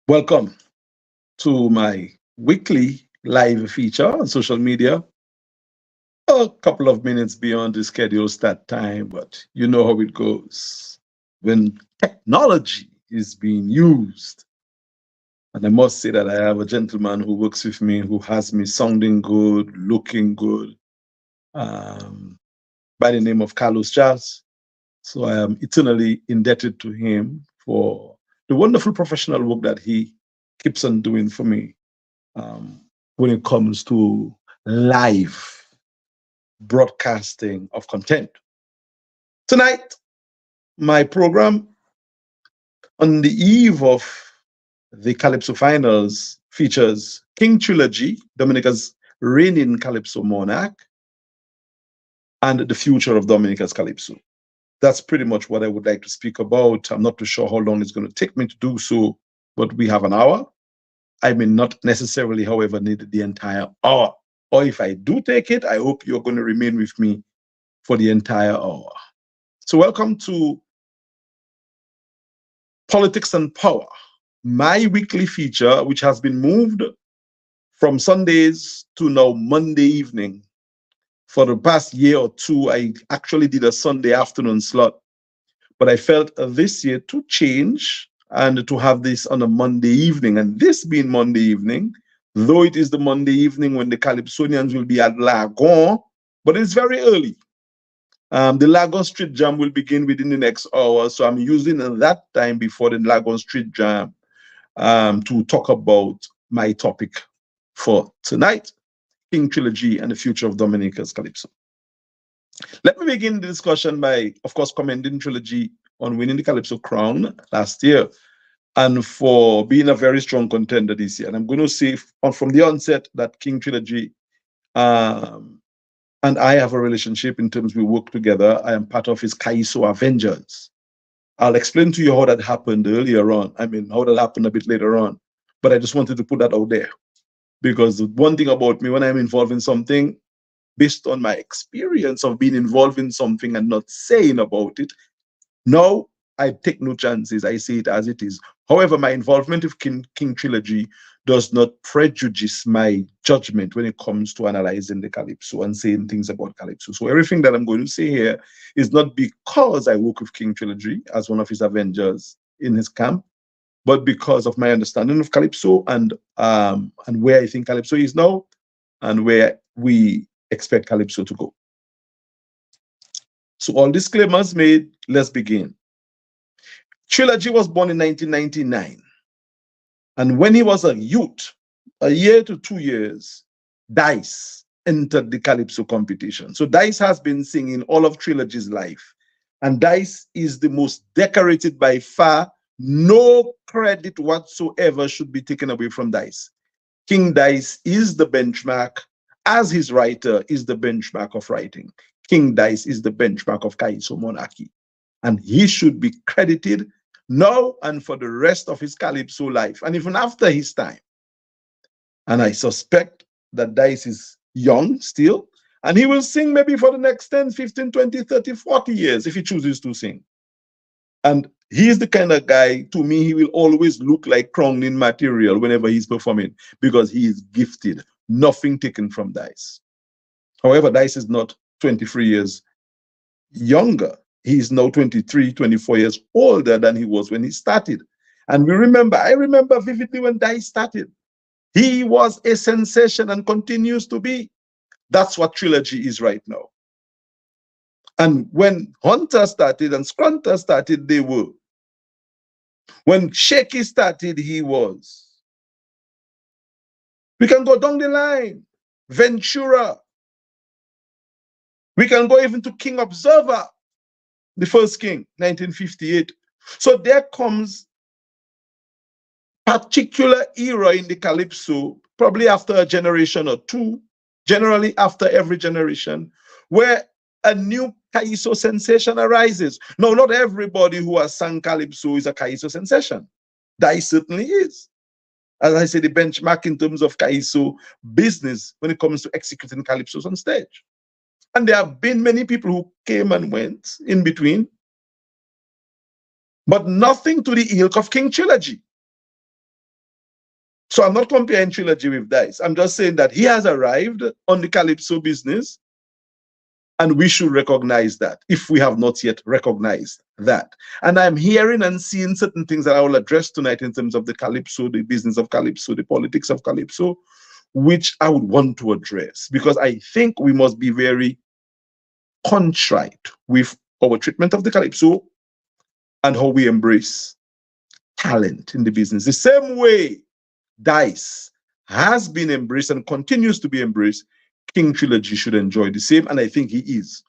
Welcome to my weekly live feature on social media. A couple of minutes beyond the scheduled start time, but you know how it goes when technology is being used. And I must say that I have a gentleman who works with me who has me sounding good, looking good, um, by the name of Carlos Jazz. So I am eternally indebted to him for the wonderful professional work that he keeps on doing for me um, when it comes to live broadcasting of content. Tonight, my program on the eve of the Calypso finals features King Trilla-G, Dominica's reigning Calypso monarch, and the future of Dominica's Calypso. That's pretty much what I would like to speak about. I'm not too sure how long it's going to take me to do so, but we have an hour. I may not necessarily, however, need the entire hour. Or if I do take it, I hope you're going to remain with me for the entire hour. So, welcome to Politics and Power, my weekly feature, which has been moved from Sundays to now Monday evening. For the past year or two, I actually did a Sunday afternoon slot, but I felt this year to change and to have this on a Monday evening. And this being Monday evening, though it is the Monday evening when the Calypsonians will be at Lagon, but it's very early. The Lagon Street Jam will begin within the next hour, so I'm using that time before the Lagon Street Jam to talk about my topic for tonight, King Trilla-G and the future of Dominica's Calypso. Let me begin the discussion by, of course, commending Trilla-G on winning the Calypso crown last year and for being a very strong contender this year. And I'm going to say from the onset that King Trilla-G and I have a relationship in terms we work together. I am part of his Kaiso Avengers. I'll explain to you how that happened earlier on. I mean, how that happened a bit later on. But I just wanted to put that out there. Because the one thing about me, when I'm involved in something, based on my experience of being involved in something and not saying about it, now I take no chances. I say it as it is. However, my involvement with King Trilla-G does not prejudice my judgment when it comes to analyzing the Calypso and saying things about Calypso. So everything that I'm going to say here is not because I work with King Trilla-G as one of his Avengers in his camp, but because of my understanding of Calypso and where I think Calypso is now and where we expect Calypso to go. So all disclaimers made, let's begin. Trilla-G was born in 1999. And when he was a youth, a year to 2 years, Dice entered the Calypso competition. So Dice has been singing all of Trilla-G's life. And Dice is the most decorated by far. No credit whatsoever should be taken away from Dice. King Dice is the benchmark, as his writer is the benchmark of writing. King Dice is the benchmark of Kaiso monarchy. And he should be credited now and for the rest of his Calypso life, and even after his time. And I suspect that Dice is young still, and he will sing maybe for the next 10, 15, 20, 30, 40 years if he chooses to sing. And he's the kind of guy, to me, he will always look like crowning material whenever he's performing because he is gifted. Nothing taken from Dice. However, Dice is not 23 years younger. He's now 23, 24 years older than he was when he started. And I remember vividly when Dice started. He was a sensation and continues to be. That's what Trilla-G is right now. And when Hunter started and Scrunter started, they were. When Shaky started, he was. We can go down the line. Ventura. We can go even to King Observer, the first king, 1958. So there comes particular era in the Calypso, probably after a generation or two, generally after every generation, where a new Calypso sensation arises. No, not everybody who has sung Calypso is a Calypso sensation. Dice certainly is. As I say, the benchmark in terms of Calypso business when it comes to executing Calypsos on stage. And there have been many people who came and went in between, but nothing to the ilk of King Trilla-G. So I'm not comparing Trilla-G with Dice. I'm just saying that he has arrived on the Calypso business, and we should recognize that if we have not yet recognized that. And I'm hearing and seeing certain things that I will address tonight in terms of the Calypso, the business of Calypso, the politics of Calypso, which I would want to address, because I think we must be very contrite with our treatment of the Calypso and how we embrace talent in the business. The same way Dice has been embraced and continues to be embraced, King Trilla-G should enjoy the same, and I think he is.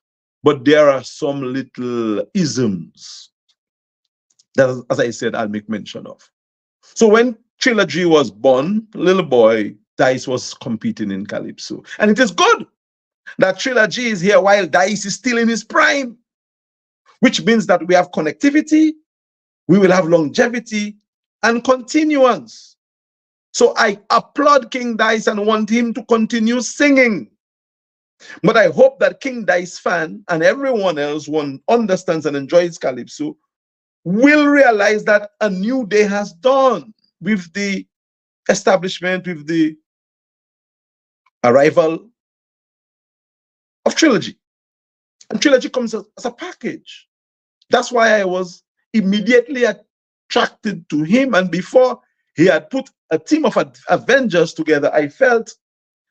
But there are some little isms that, as I said, I'll make mention of. So when Trilla-G was born, little boy, Dice was competing in Calypso. And it is good that Trilla-G is here while Dice is still in his prime, which means that we have connectivity, we will have longevity and continuance. So I applaud King Dice and want him to continue singing. But I hope that King Dice fan and everyone else who understands and enjoys Calypso will realize that a new day has dawned with the establishment, with the arrival of Trilla-G. And Trilla-G comes as a package. That's why I was immediately attracted to him. And before he had put a team of Avengers together, I felt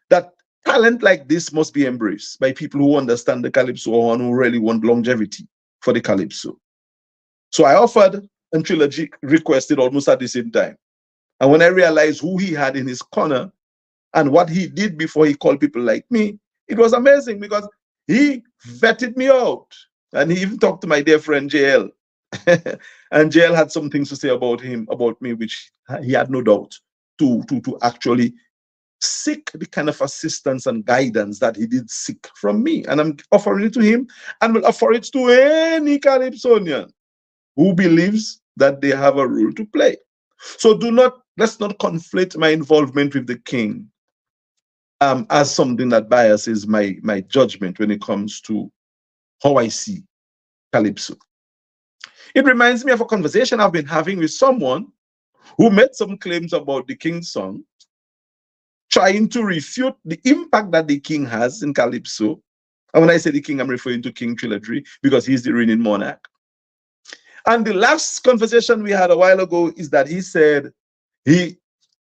that talent like this must be embraced by people who understand the Calypso and who really want longevity for the Calypso. So I offered, and Trilla-G requested almost at the same time. And when I realized who he had in his corner and what he did before he called people like me, it was amazing, because he vetted me out. And he even talked to my dear friend JL. And JL had some things to say about him, about me, which he had no doubt to actually seek the kind of assistance and guidance that he did seek from me. And I'm offering it to him, and will offer it to any Calypsonian who believes that they have a role to play. So let's not conflate my involvement with the king as something that biases my judgment when it comes to how I see Calypso. It reminds me of a conversation I've been having with someone who made some claims about the king's song, trying to refute the impact that the king has in Calypso. And when I say the king, I'm referring to King Trilla-G, because he's the reigning monarch. And the last conversation we had a while ago is that he said,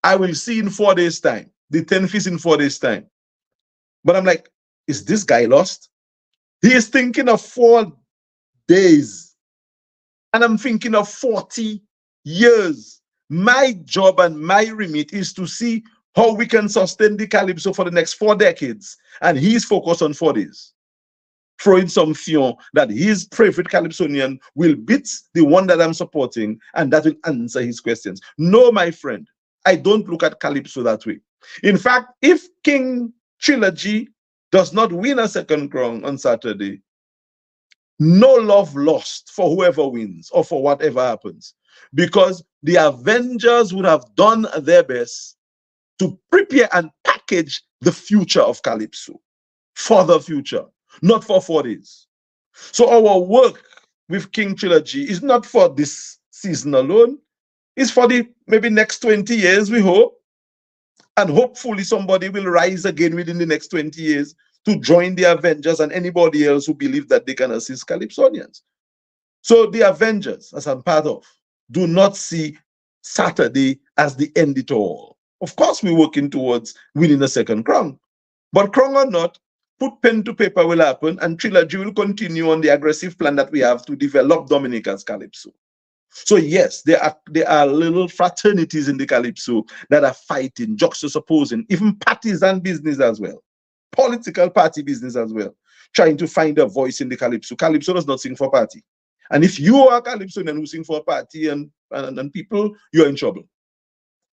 I will see in 4 days' time. The 10th is in 4 days' time. But I'm like, is this guy lost? He is thinking of 4 days. And I'm thinking of 40 years. My job and my remit is to see how we can sustain the Calypso for the next 4 decades. And he's focused on 4 days. Throwing some fear that his favorite Calypsonian will beat the one that I'm supporting, and that will answer his questions. No, my friend, I don't look at Calypso that way. In fact, if King Trilla-G does not win a second crown on Saturday, no love lost for whoever wins or for whatever happens, because the Avengers would have done their best to prepare and package the future of Calypso for the future, not for 4 days. So our work with King Trilla-G is not for this season alone. It's for the maybe next 20 years, we hope. And hopefully somebody will rise again within the next 20 years to join the Avengers and anybody else who believe that they can assist Calypsonians. So the Avengers, as I'm part of, do not see Saturday as the end it all. Of course, we're working towards winning a second crown. But crown or not, put pen to paper will happen, and Trilla-G will continue on the aggressive plan that we have to develop Dominica's Calypso. So yes, there are little fraternities in the Calypso that are fighting, juxtaposing, even partisan business as well, political party business as well, trying to find a voice in the Calypso. Calypso does not sing for party. And if you are a Calypsonian who sing for a party and people, you're in trouble.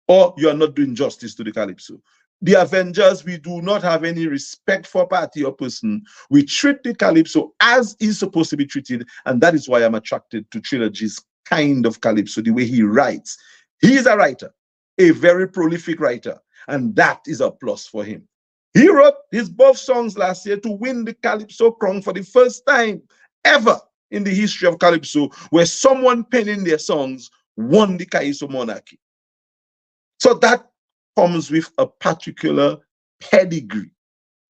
Or you are not doing justice to the Calypso. The Avengers, we do not have any respect for party or person. We treat the Calypso as is supposed to be treated, and that is why I'm attracted to Trilla-G's kind of Calypso, the way he writes. He is a writer, a very prolific writer, and that is a plus for him. He wrote his both songs last year to win the Calypso crown for the first time ever in the history of Calypso, where someone penning their songs won the Calypso monarchy. So that comes with a particular pedigree,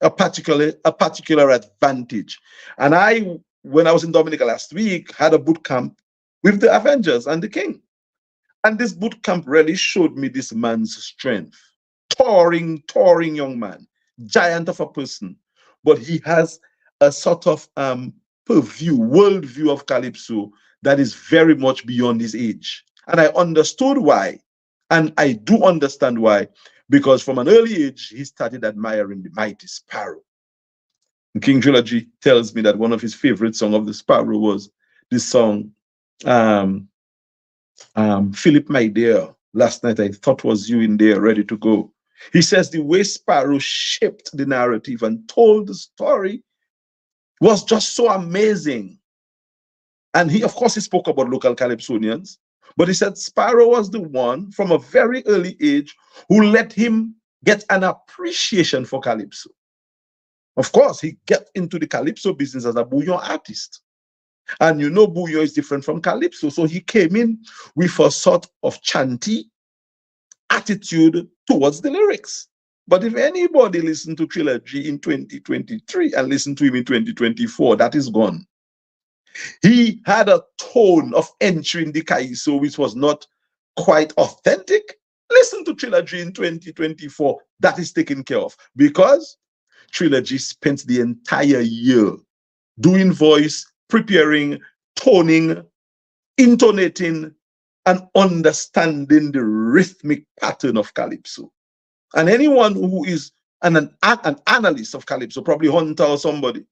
a particular advantage. And when I was in Dominica last week, had a boot camp with the Avengers and the King. And this boot camp really showed me this man's strength. Towering young man, giant of a person. But he has a sort of worldview of Calypso that is very much beyond his age. And I understood why. And I do understand why. Because from an early age, he started admiring the mighty Sparrow. And King Trilla-G tells me that one of his favorite songs of the Sparrow was this song, Philip, my dear, last night I thought was you in there ready to go. He says the way Sparrow shaped the narrative and told the story was just so amazing. And he, of course, he spoke about local Calypsonians, but he said Sparrow was the one from a very early age who let him get an appreciation for Calypso. Of course, he got into the Calypso business as a bouillon artist. And you know, bouillon is different from Calypso. So he came in with a sort of chanty attitude towards the lyrics. But if anybody listened to Trilla-G in 2023 and listened to him in 2024, that is gone. He had a tone of entering the Calypso which was not quite authentic. Listen to Trilla-G in 2024. That is taken care of because Trilla-G spent the entire year doing voice, preparing, toning, intonating, and understanding the rhythmic pattern of Calypso. And anyone who is an analyst of Calypso, probably Hunter or somebody,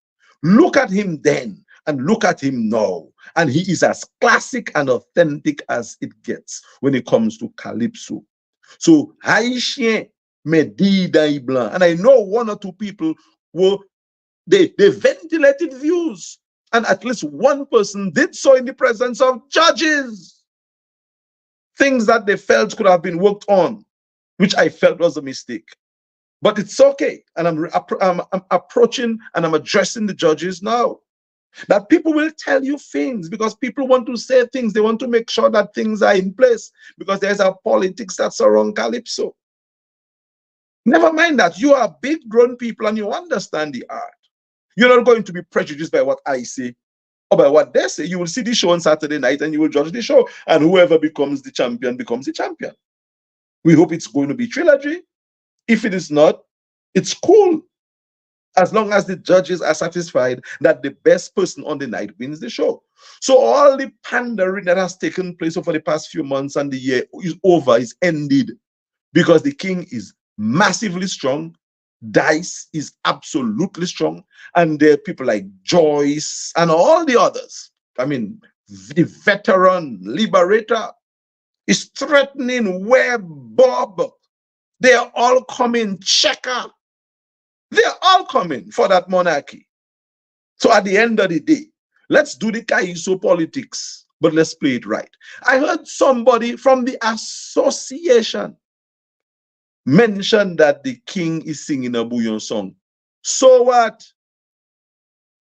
look at him then and look at him now. And he is as classic and authentic as it gets when it comes to Calypso. So, Haïtien Medida Blanc. And I know one or two people they ventilated views. And at least one person did so in the presence of judges. Things that they felt could have been worked on, which I felt was a mistake. But it's okay. And I'm approaching and I'm addressing the judges now. That people will tell you things because people want to say things. They want to make sure that things are in place because there's a politics that's around Calypso. Never mind that. You are big grown people and you understand the art. You're not going to be prejudiced by what I say or by what they say. You will see the show on Saturday night and you will judge the show. And whoever becomes the champion becomes the champion. We hope it's going to be Trilla-G. If it is not, it's cool. As long as the judges are satisfied that the best person on the night wins the show. So all the pandering that has taken place over the past few months and the year is over, is ended. Because the King is massively strong. Dice is absolutely strong. And there are people like Joyce and all the others. I mean, the veteran liberator is threatening Webb, Bob. They are all coming. Checker. They are all coming for that monarchy. So at the end of the day, let's do the Calypso politics, but let's play it right. I heard somebody from the association mention that the King is singing a bouillon song. So what?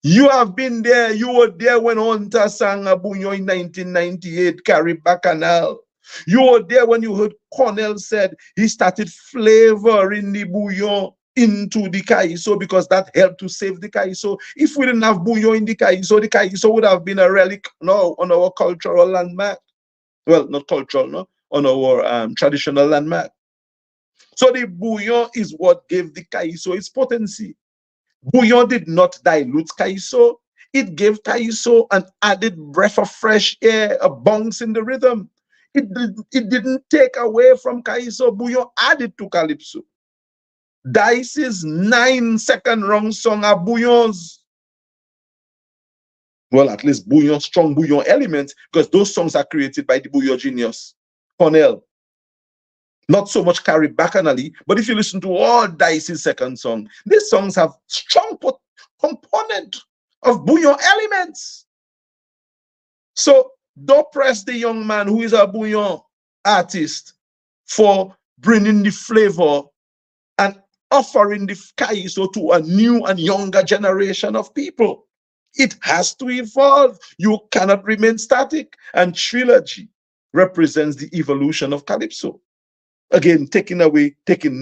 You have been there. You were there when Hunter sang a bouillon in 1998, Caribbean Canal. You were there when you heard Cornell said he started flavoring the bouillon into the Calypso because that helped to save the Calypso. If we didn't have bouillon in the Calypso would have been a relic now on our cultural landmark. Well, not cultural, no, on our traditional landmark. So the bouillon is what gave the Calypso its potency. Bouillon did not dilute Calypso. It gave Calypso an added breath of fresh air, a bounce in the rhythm. It didn't take away from Calypso. Bouillon added to Calypso. Dice's 9-second round song are bouillons. Well, at least bouillon, strong bouillon elements, because those songs are created by the bouillon genius, Cornell. Not so much carried bacchanally, but if you listen to all Dice's second song, these songs have strong component of bouillon elements. So don't press the young man who is a bouillon artist for bringing the flavor and offering the Calypso to a new and younger generation of people. It has to evolve. You cannot remain static. And Trilla-G represents the evolution of Calypso. Again, taking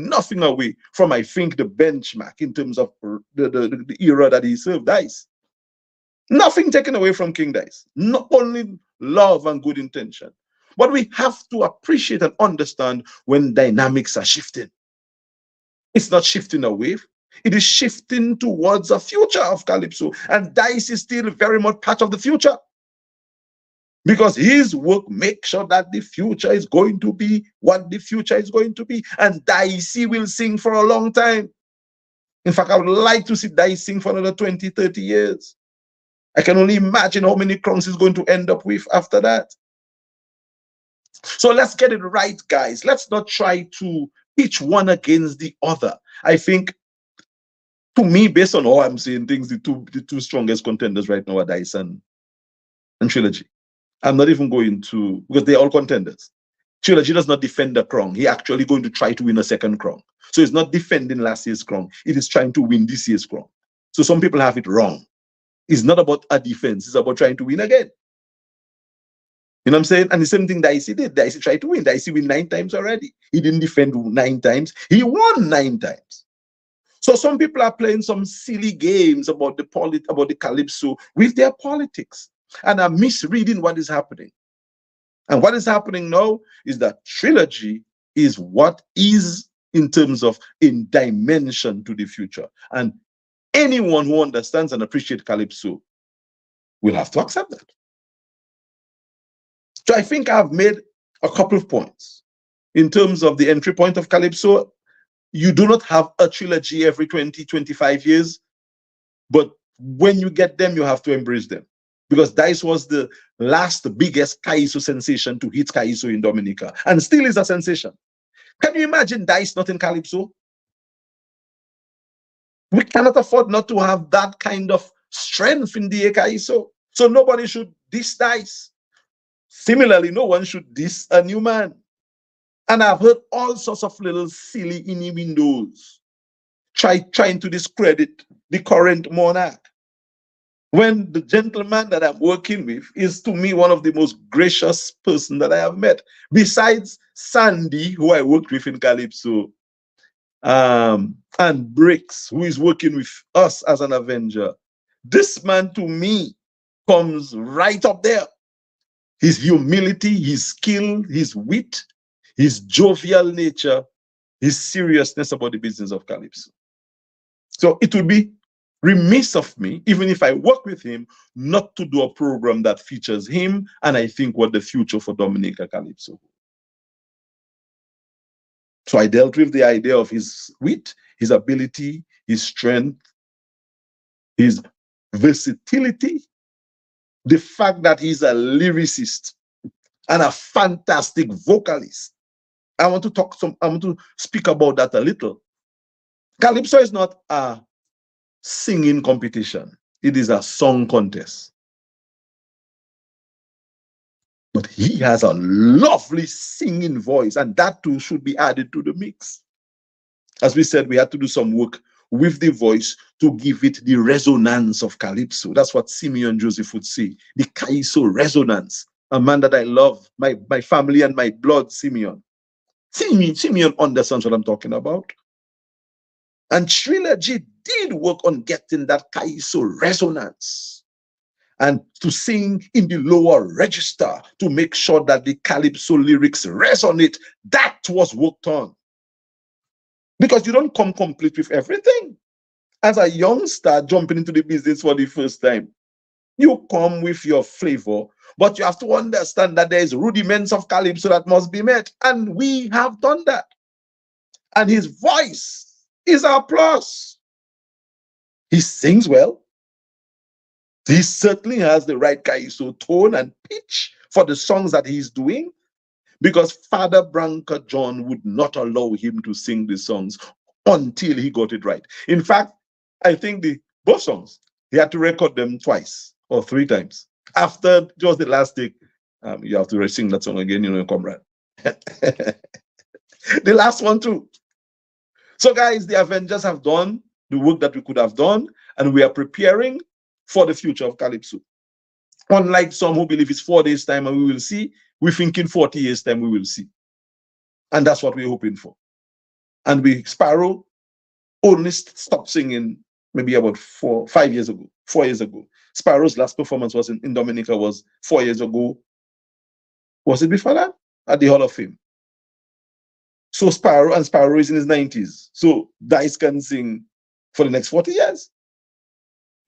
nothing away from, I think, the benchmark in terms of the era that he served Dice. Nothing taken away from King Dice. Not only love and good intention. But we have to appreciate and understand when dynamics are shifting. It's not shifting away. It is shifting towards a future of Calypso. And Dice is still very much part of the future. Because his work makes sure that the future is going to be what the future is going to be. And Dicey will sing for a long time. In fact, I would like to see Dice sing for another 20, 30 years. I can only imagine how many crowns he's going to end up with after that. So let's get it right, guys. Let's not try to pitch one against the other. I think, to me, based on how I'm saying things, the two strongest contenders right now are Dice and Trilla-G. I'm not even going to, because they're all contenders. Trilla-G does not defend the crown. He's actually going to try to win a second crown. So he's not defending last year's crown. It is trying to win this year's crown. So some people have it wrong. It's not about a defense. It's about trying to win again. You know what I'm saying? And the same thing Dicey did. Dicey tried to win. Dicey win 9 times already. He didn't defend 9 times. He won 9 times. So some people are playing some silly games about the Calypso with their politics and are misreading what is happening. And what is happening now is that Trilla-G is what is in terms of in dimension to the future. And anyone who understands and appreciates Calypso will have to accept that. So I think I've made a couple of points. In terms of the entry point of Calypso, you do not have a Trilla-G every 20, 25 years, but when you get them, you have to embrace them. Because Dice was the last biggest Calypso sensation to hit Calypso in Dominica, and still is a sensation. Can you imagine Dice not in Calypso? We cannot afford not to have that kind of strength in the Calypso. So nobody should diss Dice. Similarly, no one should diss a new man. And I've heard all sorts of little silly innuendos trying to discredit the current monarch, when the gentleman that I'm working with is, to me, one of the most gracious person that I have met, besides Sandy, who I worked with in Calypso, and Bricks, who is working with us as an Avenger. This man, to me, comes right up there. His humility, his skill, his wit, his jovial nature, his seriousness about the business of Calypso. So it would be remiss of me, even if I work with him, not to do a program that features him and I think what the future for Dominica Calypso. So I dealt with the idea of his wit, his ability, his strength, his versatility, the fact that he's a lyricist and a fantastic vocalist. I want to speak about that a little. Calypso is not a singing competition. It is a song contest. But he has a lovely singing voice, and that too should be added to the mix. As we said, we had to do some work with the voice to give it the resonance of Calypso. That's what Simeon Joseph would say, the Calypso resonance. A man that I love, my family and my blood, Simeon. Simeon understands what I'm talking about. And Trilla-G did work on getting that Calypso resonance and to sing in the lower register to make sure that the Calypso lyrics resonate. That was worked on. Because you don't come complete with everything. As a youngster jumping into the business for the first time, you come with your flavor, but you have to understand that there is rudiments of Calypso that must be met. And we have done that. And his voice is our plus. He sings well. He certainly has the right Calypso tone and pitch for the songs that he's doing, because Father Branca John would not allow him to sing the songs until he got it right. In fact, I think both songs, he had to record them twice or 3 times. After just the last take, you have to sing that song again, comrade. The last one too. So guys, the Avengers have done the work that we could have done, and we are preparing for the future of Calypso. Unlike some who believe it's 4 days time and we will see, we think in 40 years time we will see. And that's what we're hoping for. And Sparrow only stopped singing maybe about 4 years ago. Sparrow's last performance was in Dominica was 4 years ago. Was it before that? At the Hall of Fame. So Sparrow is in his 90s. So Dice can sing for the next 40 years.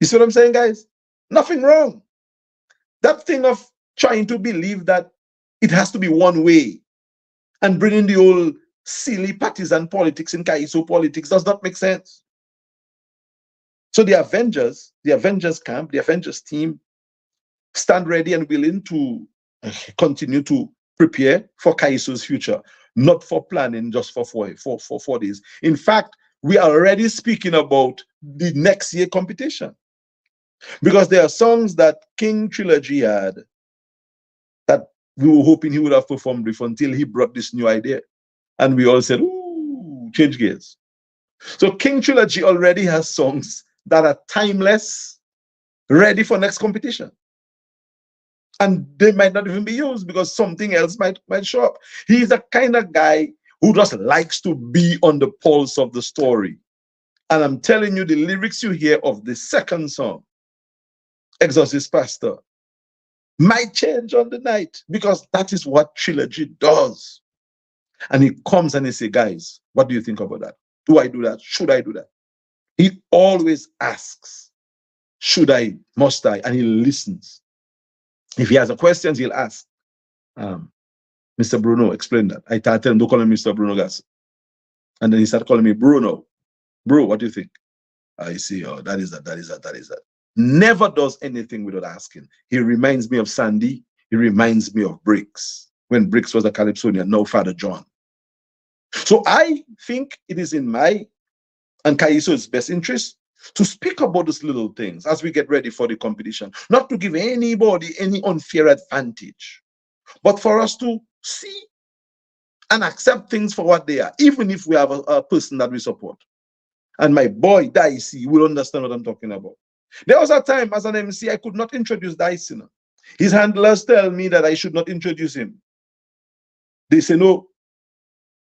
You see what I'm saying, guys? Nothing wrong. That thing of trying to believe that it has to be one way and bringing the old silly partisan politics in Calypso politics does not make sense. So the Avengers camp, the Avengers team stand ready and willing to continue to prepare for Calypso's future, not for planning just for 4 days. In fact, we are already speaking about the next year competition because there are songs that King Trilla-G had that we were hoping he would have performed with until he brought this new idea. And we all said, ooh, change gears. So King Trilla-G already has songs that are timeless, ready for next competition. And they might not even be used because something else might show up. He's the kind of guy who just likes to be on the pulse of the story. And I'm telling you, the lyrics you hear of the second song, Exorcist Pastor, might change on the night because that is what Trilla-G does. And he comes and he says, guys, what do you think about that? Do I do that? Should I do that? He always asks, should I, must I? And he listens. If he has a question, he'll ask, Mr. Bruno, explain that. I tell him, don't call him Mr. Bruno Gas. And then he started calling me Bruno. Bro, what do you think? I see, oh, that is that. Never does anything without asking. He reminds me of Sandy. He reminds me of Briggs, when Briggs was a Calypsonian, no Father John. So I think it is in my and Calypso's best interest to speak about those little things as we get ready for the competition, not to give anybody any unfair advantage, but for us to see and accept things for what they are, even if we have a person that we support. And my boy, Dicey, will understand what I'm talking about. There was a time as an MC, I could not introduce Dicey. His handlers tell me that I should not introduce him. They say no.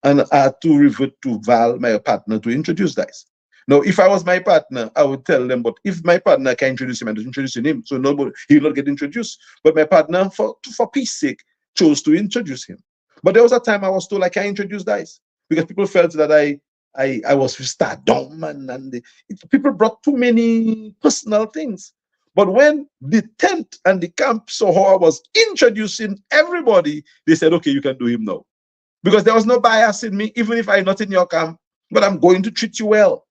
And I had to revert to Val, my partner, to introduce Dice. Now, if I was my partner, I would tell them, but if my partner can introduce him, I'm just introducing him, so nobody, he will not get introduced. But my partner, for peace sake, chose to introduce him. But there was a time I was told I can't introduce Dice because people felt that I was with stardom and people brought too many personal things. But when the tent and the camp saw how I was introducing everybody, they said, okay, you can do him now. Because there was no bias in me, even if I'm not in your camp, but I'm going to treat you well.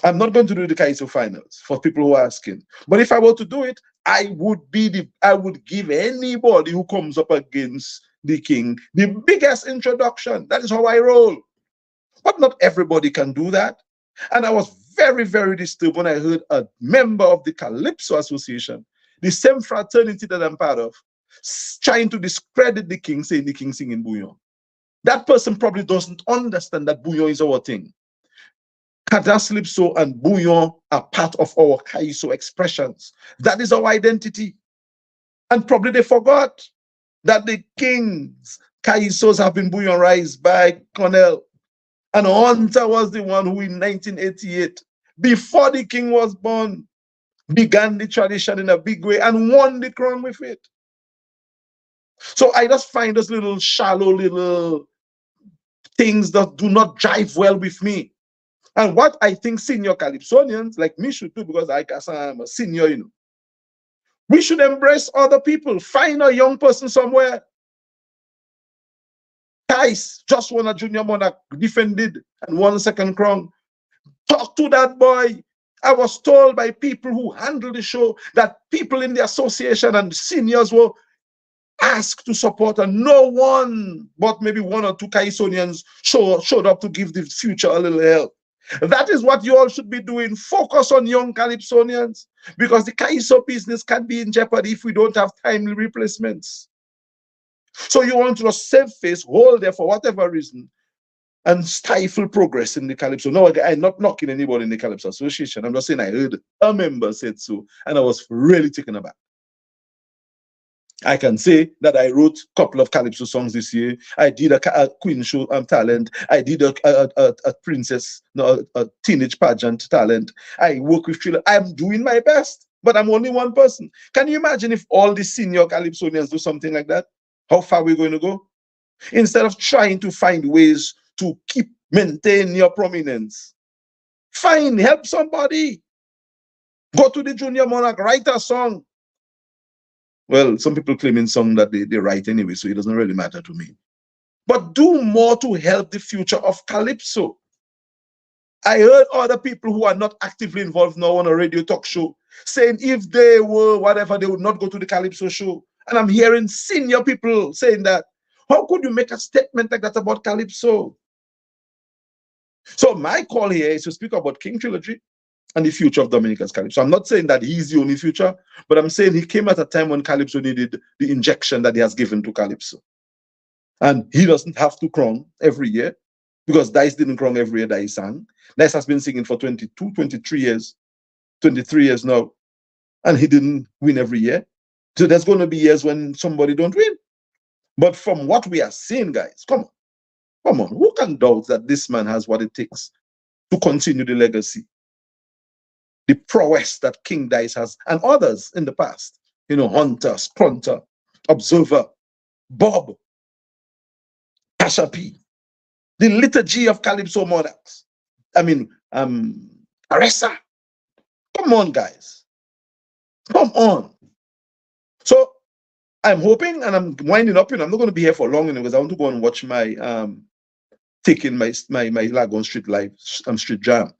I'm not going to do the Calypso finals for people who are asking. But if I were to do it, I would give anybody who comes up against the king the biggest introduction. That is how I roll. But not everybody can do that. And I was very, very disturbed when I heard a member of the Calypso Association, the same fraternity that I'm part of, trying to discredit the king, saying the king singing bouillon. That person probably doesn't understand that bouillon is our thing. Calypso and bouillon are part of our Calypso expressions. That is our identity. And probably they forgot that the king's Calypsos have been bouillonized by Cornell. And Hunter was the one who in 1988, before the king was born, began the tradition in a big way and won the crown with it. So I just find those little shallow little things that do not jive well with me. And what I think senior Calypsonians like me should do, because I'm a senior, you know, we should embrace other people. Find a young person somewhere. Tice just won a junior monarch, defended and won a second crown. Talk to that boy. I was told by people who handle the show that people in the association and the seniors were asked to support, and no one but maybe one or two Calypsonians showed up to give the future a little help. That is what you all should be doing. Focus on young Calypsonians, because the Calypso business can be in jeopardy if we don't have timely replacements. So you want to just save face, hold there for whatever reason, and stifle progress in the Calypso. No, I'm not knocking anybody in the Calypso Association. I'm just saying I heard a member said so, and I was really taken aback. I can say that I wrote a couple of Calypso songs this year. I did a Queen show talent. I did a princess, no, a teenage pageant talent. I work with Trilla. I'm doing my best, but I'm only one person. Can you imagine if all the senior Calypsonians do something like that? How far we're going to go? Instead of trying to find ways to maintain your prominence, help somebody. Go to the Junior Monarch, write a song. Well, some people claim in song that they write anyway, so it doesn't really matter to me. But do more to help the future of Calypso. I heard other people who are not actively involved now on a radio talk show saying if they were whatever, they would not go to the Calypso show. And I'm hearing senior people saying that. How could you make a statement like that about Calypso? So my call here is to speak about King Trilla-G and the future of Dominica's Calypso. I'm not saying that he's the only future, but I'm saying he came at a time when Calypso needed the injection that he has given to Calypso. And he doesn't have to crown every year, because Dice didn't crown every year that he sang. Dice has been singing for 22, 23 years, 23 years now, and he didn't win every year. So there's going to be years when somebody don't win. But from what we are seeing, guys, come on, who can doubt that this man has what it takes to continue the legacy? The prowess that King Dice has, and others in the past, Hunter, Scrunter, Observer, Bob, Tasha P, the liturgy of Calypso monarchs. I mean, Aressa. Come on, guys. Come on. So I'm hoping, and I'm winding up, I'm not going to be here for long, because I want to go and watch my taking my Lagon Street Live Street Jam.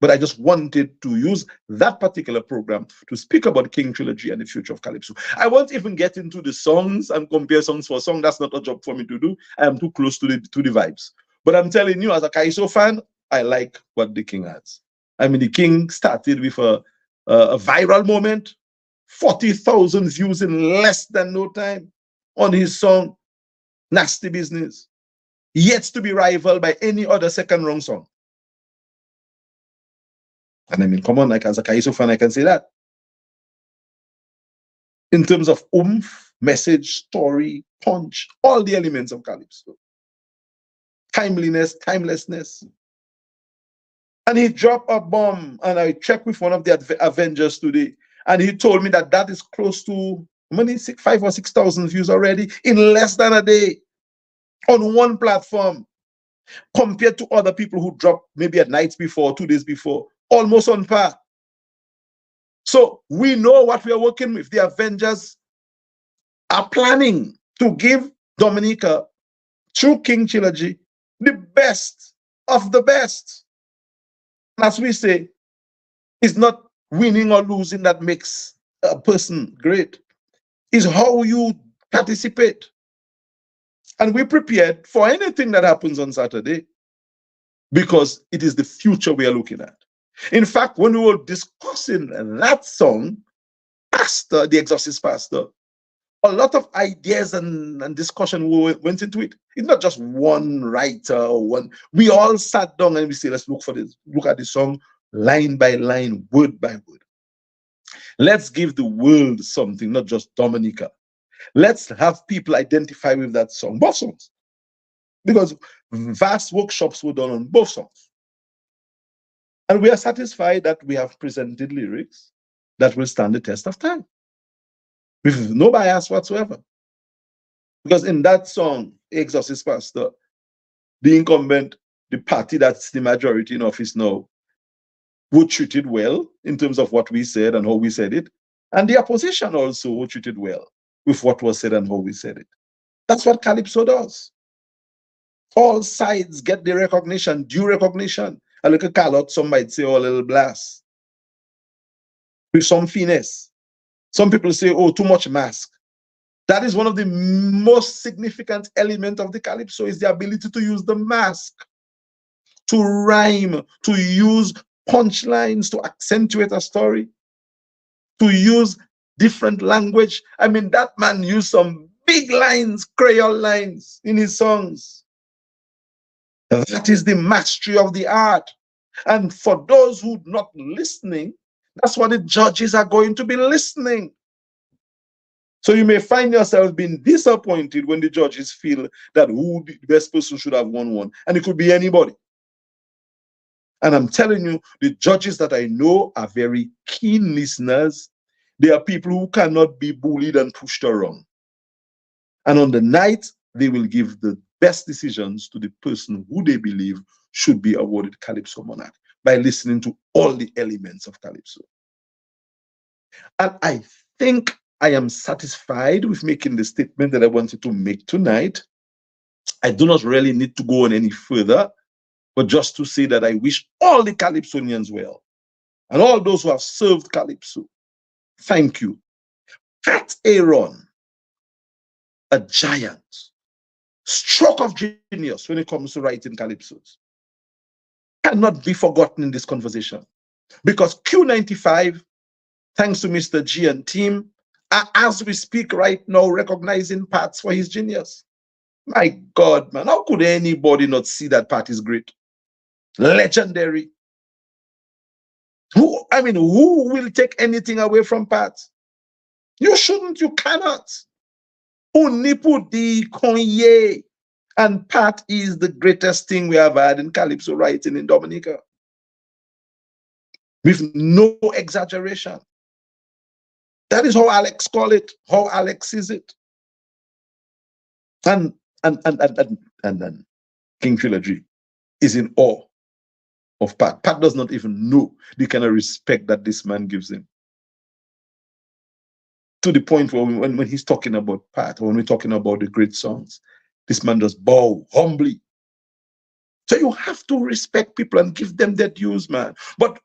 But I just wanted to use that particular program to speak about King Trilla-G and the future of Calypso. I won't even get into the songs and compare songs for song. That's not a job for me to do. I am too close to the vibes. But I'm telling you, as a Calypso fan, I like what the King has. I mean, the King started with a viral moment, 40,000 views in less than no time on his song, Nasty Business, yet to be rivaled by any other second rung song. And I mean, come on, like as a Calypso fan, I can say that. In terms of oomph, message, story, punch, all the elements of Calypso. Timeliness, timelessness. And he dropped a bomb, and I checked with one of the Avengers today, and he told me that is close to 5,000 or 6,000 views already in less than a day on one platform, compared to other people who dropped maybe a night before, 2 days before, almost on par. So we know what we are working with. The Avengers are planning to give Dominica, through King Trilla-G, the best of the best. And as we say, it's not winning or losing that makes a person great. It's how you participate. And we're prepared for anything that happens on Saturday, because it is the future we are looking at. In fact, when we were discussing that song, the Exorcist Pastor, a lot of ideas and discussion went into it. It's not just one writer or one. We all sat down and we say, let's look at the song line by line, word by word. Let's give the world something, not just Dominica. Let's have people identify with that song, both songs, because vast workshops were done on both songs. And we are satisfied that we have presented lyrics that will stand the test of time, with no bias whatsoever. Because in that song, Exorcist Pastor, the incumbent, the party that's the majority in office now, were treated well in terms of what we said and how we said it. And the opposition also were treated well with what was said and how we said it. That's what Calypso does. All sides get the recognition, due recognition. A little callot, some might say, oh, a little blast. With some finesse. Some people say, oh, too much mask. That is one of the most significant elements of the Calypso, is the ability to use the mask, to rhyme, to use punchlines, to accentuate a story, to use different language. I mean, that man used some big lines, Creole lines in his songs. That is the mastery of the art. And for those who are not listening, that's what the judges are going to be listening. So you may find yourself being disappointed when the judges feel that who the best person should have won, and it could be anybody. And I'm telling you, the judges that I know are very keen listeners. They are people who cannot be bullied and pushed around. And on the night, they will give the best decisions to the person who they believe should be awarded Calypso Monarch by listening to all the elements of Calypso. And I think I am satisfied with making the statement that I wanted to make tonight. I do not really need to go on any further, but just to say that I wish all the Calypsonians well, and all those who have served Calypso. Thank you. Pat Aaron, a giant, stroke of genius when it comes to writing Calypsos, cannot be forgotten in this conversation. Because Q95, thanks to Mr. G and team, are, as we speak right now, recognizing Pat for his genius. My God, man, how could anybody not see that Pat is great? Legendary. Who will take anything away from Pat? You shouldn't, you cannot. Unipudi Konye. And Pat is the greatest thing we have had in Calypso writing in Dominica. With no exaggeration. That is how Alex call it, how Alex sees it. And King Trilla-G is in awe of Pat. Pat does not even know the kind of respect that this man gives him. To the point where when he's talking about Pat, or when we're talking about the great songs, this man does bow humbly. So you have to respect people and give them their dues, man. But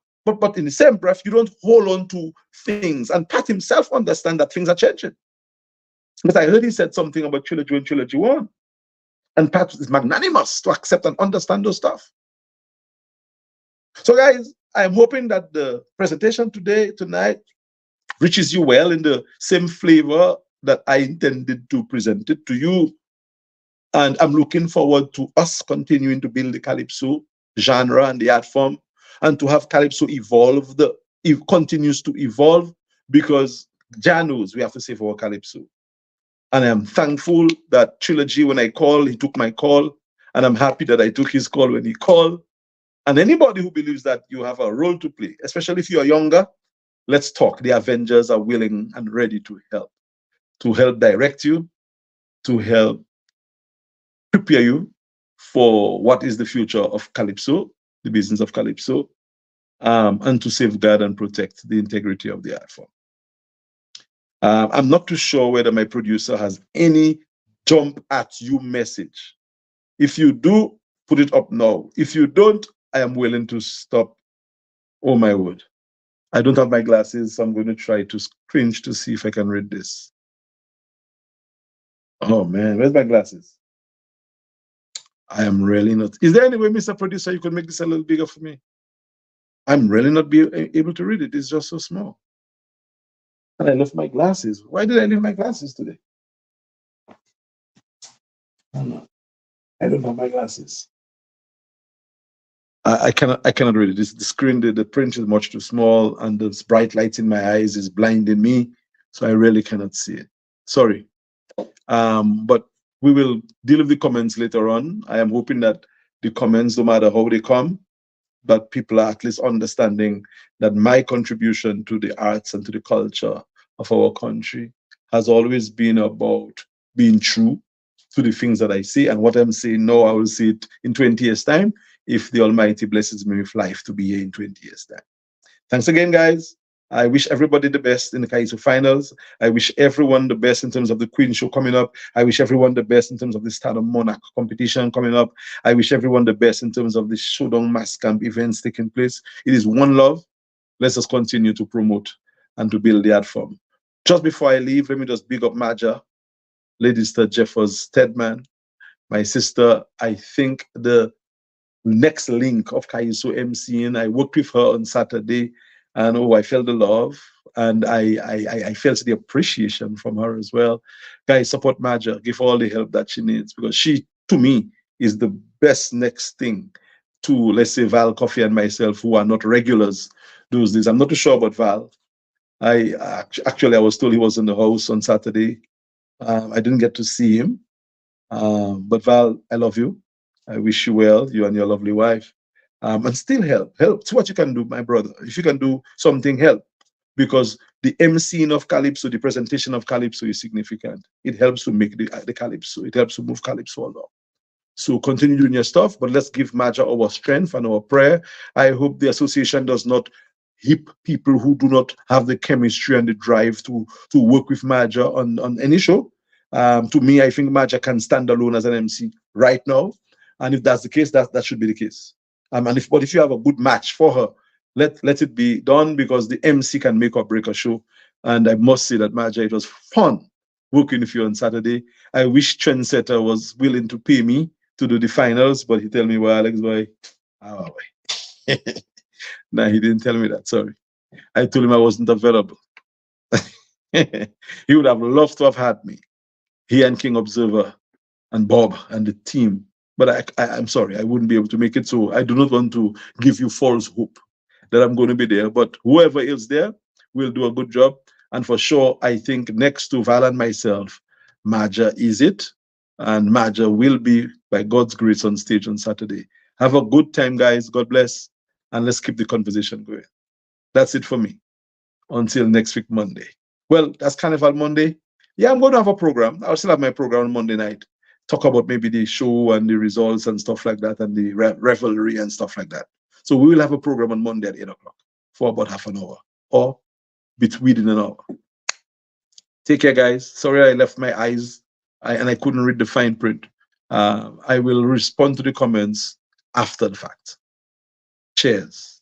in the same breath, you don't hold on to things. And Pat himself understands that things are changing. But I heard he said something about Trilla-G and Trilla-G won. And Pat is magnanimous to accept and understand those stuff. So guys, I'm hoping that the presentation tonight, reaches you well in the same flavor that I intended to present it to you. And I'm looking forward to us continuing to build the Calypso genre and the art form, and to have Calypso evolve. It continues to evolve, because Jah knows we have to save our Calypso. And I'm thankful that Trilla-G, when I called, he took my call, and I'm happy that I took his call when he called. And anybody who believes that you have a role to play, especially if you are younger, let's talk. The Avengers are willing and ready to help direct you, to help prepare you for what is the future of Calypso, the business of Calypso, and to safeguard and protect the integrity of the art form. I'm not too sure whether my producer has any jump at you message. If you do, put it up now. If you don't, I am willing to stop. Oh my word. I don't have my glasses, so I'm going to try to cringe to see if I can read this. Oh man, where's my glasses? I am really not. Is there any way, Mr. Producer, you could make this a little bigger for me? I'm really not able to read it. It's just so small. And I left my glasses. Why did I leave my glasses today? I don't know. I don't have my glasses. I cannot read it. The screen, the print is much too small, and the bright light in my eyes is blinding me, so I really cannot see it. Sorry. But we will deal with the comments later on. I am hoping that the comments, no matter how they come, that people are at least understanding that my contribution to the arts and to the culture of our country has always been about being true to the things that I say. And what I'm saying now, I will see it in 20 years' time, if the Almighty blesses me with life to be here in 20 years' time. Thanks again, guys. I wish everybody the best in the Calypso finals. I wish everyone the best in terms of the Queen show coming up. I wish everyone the best in terms of the Stardom Monarch competition coming up. I wish everyone the best in terms of the Showdown Mass Camp events taking place. It is one love. Let's just continue to promote and to build the art form. Just before I leave, let me just big up Maja, Lady Sister Jeffers Stedman, my sister. I think the next link of Calypso MCing, I worked with her on Saturday, and oh, I felt the love, and I felt the appreciation from her as well. Guys, support Maja, give all the help that she needs, because she, to me, is the best next thing to, let's say, Val Coffey and myself, who are not regulars those days. I'm not too sure about Val, Actually, I was told he was in the house on Saturday. I didn't get to see him. But Val, I love you. I wish you well, you and your lovely wife. And still help. Help. See what you can do, my brother. If you can do something, help. Because the emceeing of Calypso, the presentation of Calypso is significant. It helps to make the Calypso. It helps to move Calypso along. So continue doing your stuff, but let's give Maja our strength and our prayer. I hope the association does not hip people who do not have the chemistry and the drive to work with Maja on any show. To me, I think Maja can stand alone as an MC right now. And if that's the case, that should be the case. But if you have a good match for her, let it be done, because the MC can make or break a show. And I must say that, Maja, it was fun working with you on Saturday. I wish Trendsetter was willing to pay me to do the finals, but he tell me, well, Alex boy, oh, boy. Nah, he didn't tell me that. Sorry. I told him I wasn't available. He would have loved to have had me. He and King Observer and Bob and the team. But I'm sorry, I wouldn't be able to make it. So I do not want to give you false hope that I'm going to be there. But whoever is there will do a good job. And for sure, I think next to Val and myself, Maja is it. And Maja will be, by God's grace, on stage on Saturday. Have a good time, guys. God bless. And let's keep the conversation going. That's it for me. Until next week, Monday. Well, that's Carnival Monday. Yeah, I'm going to have a program. I'll still have my program on Monday night. Talk about maybe the show and the results and stuff like that, and the revelry and stuff like that. So we will have a program on Monday at 8 o'clock for about half an hour or within an hour. Take care, guys. Sorry I left my eyes and I couldn't read the fine print. I will respond to the comments after the fact. Cheers.